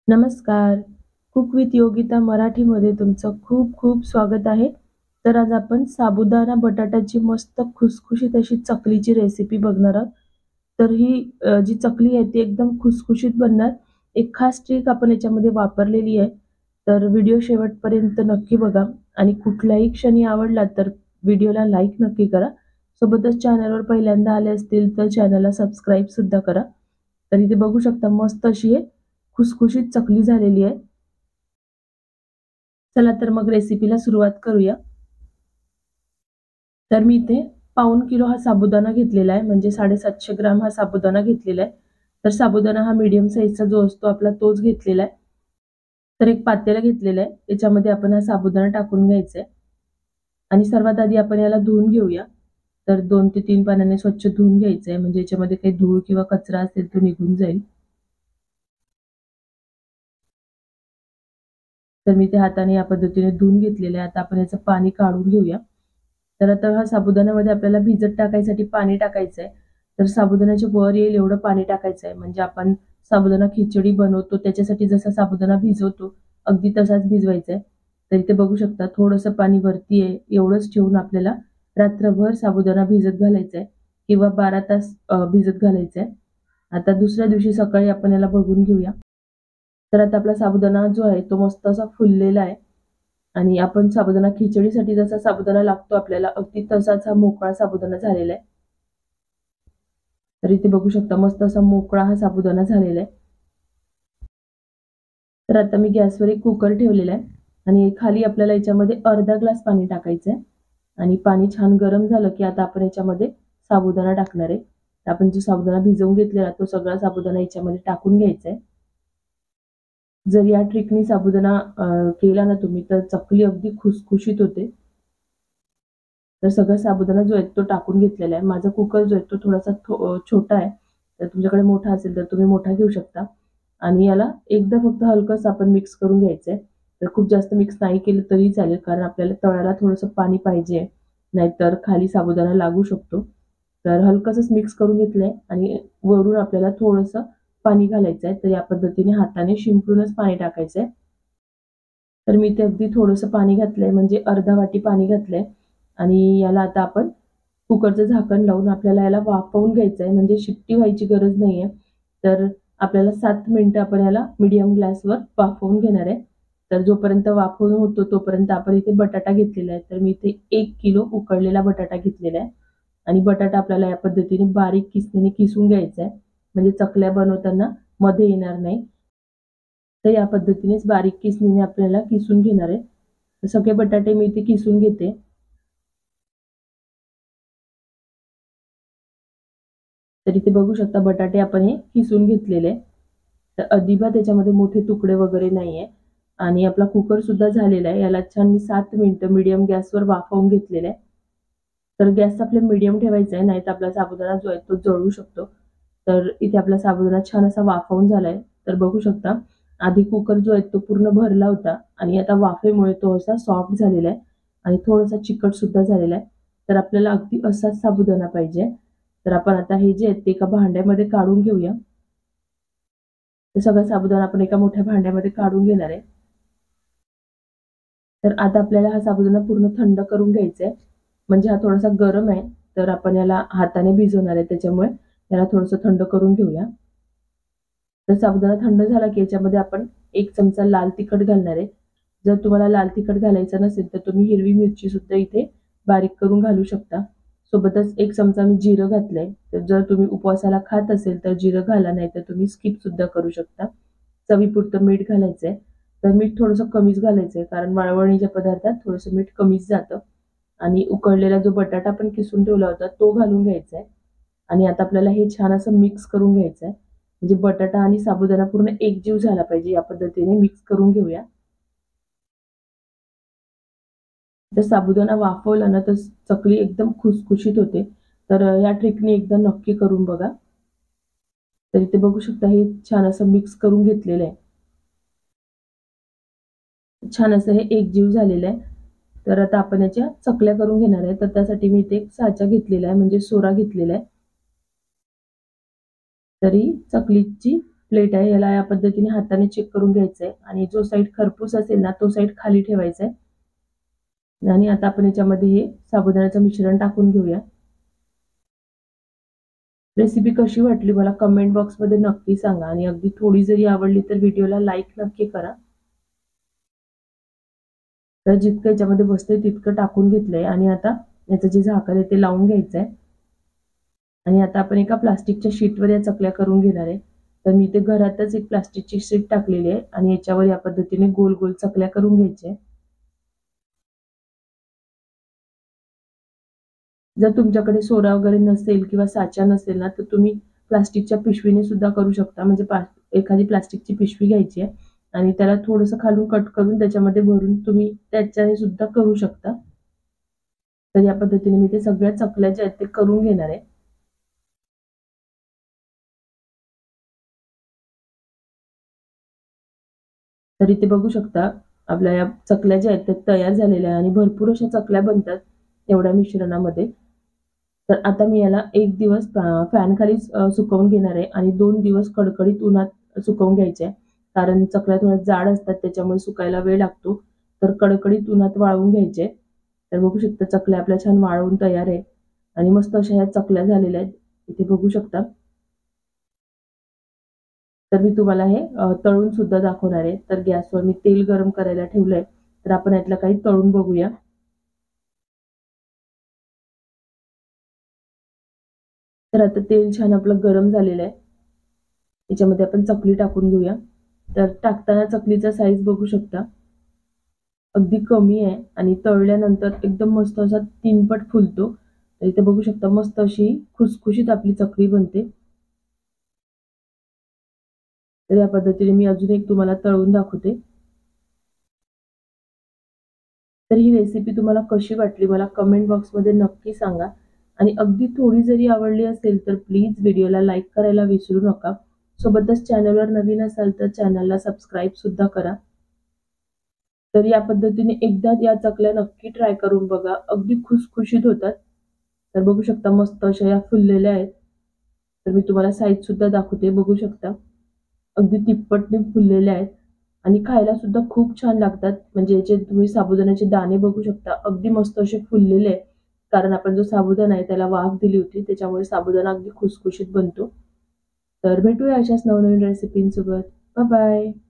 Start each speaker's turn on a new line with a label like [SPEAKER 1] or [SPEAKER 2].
[SPEAKER 1] नमस्कार. Cook with Yogita मराठीमध्ये तुमचं खूप खूप स्वागत आहे. तर आज आपण साबुदाणा बटाट्याची मस्त खुसखुशीत अशी चकलीची रेसिपी बघणार आहोत. तर ही जी चकली आहे ती एकदम खुसखुशीत बनणार. एक खास ट्रिक आपण याच्यामध्ये वापरलेली आहे. तर व्हिडिओ शेवटपर्यंत नक्की बघा आणि कुठल्याही क्षणी आवडला तर व्हिडिओला लाईक नक्की करा. सोबतच चॅनलवर पहिल्यांदा आले असतील तर चॅनलला सबस्क्राईब सुद्धा करा. तर इथे बघू शकता मस्त अशी खुसखुशीत चकली झालेली आहे. चला तर मग रेसिपीला सुरुवात करूया. तर मी इथे पाऊण किलो हा साबुदाणा घेतलेला आहे, म्हणजे 750 ग्राम हा साबुदाणा घेतलेला आहे. तर साबुदाणा हा मीडियम साईजचा जो असतो आपला तोच घेतलेला आहे. तर एक पातेलं घेतलेलं आहे, याच्यामध्ये आपण हा साबुदाणा टाकून घ्यायचा आहे आणि सर्वात आधी आपण याला धुवून घेऊया. तर 2 ते 3 पाण्याने स्वच्छ धुवून घ्यायचं आहे, म्हणजे याच्यामध्ये काही धूळ किंवा कचरा असेल तो निघून जाईल. तर मी ते हाताने या पद्धतीने धुवून घेतलेले आहे. आता आपण याचं पाणी काढून घेऊया. तर आता हा साबुदाण्यामध्ये आपल्याला भिजत टाकायसाठी पाणी टाकायचं आहे. तर साबुदाण्याच्या वर येईल एवढं पाणी टाकायचं आहे. म्हणजे आपण साबुदाणा खिचडी बनवतो त्याच्यासाठी जसा साबुदाणा भिजवतो अगदी तसाच भिजवायचा आहे. तर इथे बघू शकता थोडंसं पाणी वरती आहे एवढंच ठेवून आपल्याला रात्रभर साबुदाणा भिजत घालायचा आहे किंवा 12 तास भिजत घालायचा आहे. आता दुसऱ्या दिवशी सकाळी आपण याला बघून घेऊया. तर आता आपला साबुदाणा जो आहे तो मस्त असा फुललेला आहे आणि आपण साबुदाणा खिचडीसाठी जसा साबुदाणा लागतो आपल्याला अगदी तसाच हा मोकळा साबुदाणा झालेला आहे. तर इथे बघू शकता मस्त असा मोकळा हा साबुदाणा झालेला आहे. तर आता मी गॅसवर एक कुकर ठेवलेला आहे आणि खाली आपल्याला याच्यामध्ये अर्धा ग्लास पाणी टाकायचं आहे आणि पाणी छान गरम झालं की आता आपण याच्यामध्ये साबुदाणा टाकणार आहे. आपण जो साबुदाणा भिजवून घेतलेला तो सगळा साबुदाणा याच्यामध्ये टाकून घ्यायचा आहे. जर या ट्रिकनी साबुदाणा केला ना तुम्ही तर चकली अगदी खुसखुशीत होते. तर सगळा साबुदाणा जो आहे तो टाकून घेतलेला आहे. माझा कुकर जो आहे तो थोडासा छोटा आहे. तर तुमच्याकडे मोठा असेल तर तुम्ही मोठा घेऊ शकता आणि याला एकदा फक्त हलकंसं आपण मिक्स करून घ्यायचंय. तर खूप जास्त मिक्स नाही केलं तरी चालेल, कारण आपल्याला तळायला थोडंसं पाणी पाहिजे, नाहीतर खाली साबुदाणा लागू शकतो. तर हलकंसंच मिक्स करून घेतलंय आणि वरून आपल्याला थोडंसं पाणी घालायचंय. तर या पद्धतीने हाताने शिंपडूनच पाणी टाकायचंय. तर मी इथे अगदी थोडंसं पाणी घातलंय, म्हणजे अर्धा वाटी पाणी घातलंय आणि याला आता आपण कुकरचं झाकण लावून आपल्याला याला वाफवून घ्यायचं आहे. म्हणजे शिट्टी व्हायची गरज नाहीये. तर आपल्याला 7 मिनिटं आपण याला मीडियम गॅसवर वाफवून घेणार आहे. तर जोपर्यंत वाफवून होतो तोपर्यंत आपण इथे बटाटा घेतलेला आहे. तर मी इथे 1 किलो उकडलेला बटाटा घेतलेला आहे आणि बटाटा आपल्याला या पद्धतीने बारीक किसणीने किसून घ्यायचा आहे. म्हणजे चकल्या बनवताना मध्ये येणार नाही. तर या पद्धतीनेच बारीक किसणीने आपल्याला किसून घेणार आहे. तर सगळे बटाटे मी इथे किसून घेते. तर इथे बघू शकता बटाटे आपण हे किसून घेतलेले. तर अजिबात त्याच्यामध्ये मोठे तुकडे वगैरे नाहीये आणि आपला कुकर सुद्धा झालेला आहे. याला छान मी 7 मिनिटं मीडियम गॅसवर वाफवून घेतलेलं आहे. तर गॅसचा फ्लेम मीडियम ठेवायचा आहे, नाहीतर आपला साबुदाणा जो आहे तो जळू शकतो. तर इथे आपला साबुदाणा छान असा वाफवून झालाय. तर बघू शकता आधी कुकर जो आहे तो पूर्ण भरला होता आणि आता वाफेमुळे तो असा सॉफ्ट झालेला आहे आणि थोडासा चिकट सुद्धा झालेला आहे. तर आपल्याला अगदी असाच साबुदाणा पाहिजे. तर आपण आता हे जे आहे ते एका भांड्यामध्ये काढून घेऊया. तर सगळा साबुदाणा आपण एका मोठ्या भांड्यामध्ये काढून घेणार आहे. तर आता आपल्याला हा साबुदाणा पूर्ण थंड करून घ्यायचा आहे. म्हणजे हा थोडासा गरम आहे, तर आपण याला हाताने भिजवणार आहे, त्याच्यामुळे याला थोडंसं थंड करून घेऊया. तर साबुदाणा थंड झाला की याच्यामध्ये आपण 1 चमचा लाल तिखट घालणार आहे. जर तुम्हाला लाल तिखट घालायचं नसेल तर तुम्ही हिरवी मिरची सुद्धा इथे बारीक करून घालू शकता. सोबतच 1 चमचा मी जिरं घातलंय. तर जर तुम्ही उपवासाला खात असेल तर जिरं घाला, नाही तर तुम्ही स्किप सुद्धा करू शकता. चवीपुरतं मीठ घालायचंय. तर मीठ थोडंसं कमीच घालायचंय, कारण वळवणीच्या पदार्थात थोडंसं मीठ कमीच जातं. आणि उकळलेला जो बटाटा आपण किसून ठेवला होता तो घालून घ्यायचा आहे आणि आता आपल्याला हे छान असं मिक्स करून घ्यायचं आहे. म्हणजे बटाटा आणि साबुदाणा पूर्ण एकजीव झाला पाहिजे, या पद्धतीने मिक्स करून घेऊया. जर साबुदाणा वाफवला ना तर चकली एकदम खुसखुशीत होते. तर या ट्रिकने एकदा नक्की करून बघा. तर इथे बघू शकता हे छान असं मिक्स करून घेतलेलं आहे. छान असं हे एकजीव झालेलं आहे. तर आता आपण याच्या चकल्या करून घेणार आहे. तर त्यासाठी मी इथे एक साचा घेतलेला आहे, म्हणजे सोरा घेतलेला आहे. तरी चकलीची प्लेट आहे याला या पद्धतीने हाताने चेक करून घ्यायचं आहे आणि जो साईड खरपूस असेल ना तो साईड खाली ठेवायचा आहे। आणि आता आपण याच्यामध्ये हे साबुदाण्याचं मिश्रण टाकून घेऊया। रेसिपी कशी वाटली मला कमेंट बॉक्समध्ये नक्की सांगा आणि अगदी थोडी जरी आवडली तर व्हिडिओला लाईक नक्की करा। तर जितकं याच्यामध्ये बसतंय तितकं टाकून घेतलंय आणि आता याचं जे झाकण आहे ते लावून घ्यायचं आहे आणि आता आपण एका प्लास्टिकच्या शीटवर या चकल्या करून घेणार आहे। तर मी ते घरातच एक प्लास्टिकची शीट टाकलेली आहे आणि याच्यावर या पद्धतीने गोल गोल चकल्या करून घ्यायच्या। जर तुमच्याकडे सोडा वगैरे नसेल किंवा साचा नसेल ना तर तुम्ही प्लास्टिकच्या पिशवीने सुद्धा करू शकता। म्हणजे एखादी प्लास्टिकची पिशवी घ्यायची आहे आणि त्याला थोडंसं खालून कट करून त्याच्यामध्ये भरून तुम्ही त्याच्याने सुद्धा करू शकता। तर या पद्धतीने मी ते सगळ्या चकल्या ज्या आहेत ते करून घेणार आहे। तर इथे बघू शकता आपल्या या चकल्या ज्या आहेत त्या तयार झालेल्या आहे आणि भरपूर अशा चकल्या बनतात एवढ्या मिश्रणामध्ये। तर आता मी याला एक दिवस फॅन खाली सुकवून घेणार आहे आणि 2 दिवस कडकडीत उन्हात सुकवून घ्यायचे आहे। कारण चकल्या थोड्या जाड असतात त्याच्यामुळे सुकायला वेळ लागतो। तर कडकडीत उन्हात वाळवून घ्यायचे। तर बघू शकता चकल्या आपल्या छान वाळवून तयार आहे आणि मस्त अशा ह्या चकल्या झालेल्या आहेत इथे बघू शकता। तर मी तुम्हाला हे तळून सुद्धा दाखवणार आहे। तर गॅसवर मी तेल गरम करायला ठेवलंय तर आपण यातलं काही तळून बघूया। तर आता तेल छान आपलं गरम झालेलं आहे याच्यामध्ये आपण चकली टाकून घेऊया। तर टाकताना चकलीचा साईज बघू शकता अगदी कमी आहे आणि तळल्यानंतर एकदम मस्त असा 3 पट फुलतो। तर इथे बघू शकता मस्त अशी खुसखुशीत आपली चकली बनते। तर या पद्धतीने मी अजून एक तुम्हाला तळून दाखवते। तर ही रेसिपी तुम्हाला कशी वाटली मला कमेंट बॉक्समध्ये नक्की सांगा आणि अगदी थोडी जरी आवडली असेल तर प्लीज व्हिडिओला लाईक करायला विसरू नका। सोबतच चॅनलवर नवीन असाल तर चॅनलला सबस्क्राईब सुद्धा करा। तर या पद्धतीने एकदा या चकल्या नक्की ट्राय करून बघा अगदी खुसखुशीत होतात। तर बघू शकता मस्त अशा या फुललेल्या आहेत। तर मी तुम्हाला साईज सुद्धा दाखवते बघू शकता अगदी तिप्पटने फुललेल्या आहेत आणि खायला सुद्धा खूप छान लागतात। म्हणजे याचे तुम्ही साबुदाण्याचे दाणे बघू शकता अगदी मस्त असे फुललेले आहेत कारण आपण जो साबुदाणा आहे त्याला वाफ दिली होती त्याच्यामुळे साबुदाणा अगदी खुसखुशीत बनतो। तर भेटूया अशाच नवनवीन रेसिपींसोबत। Bye bye.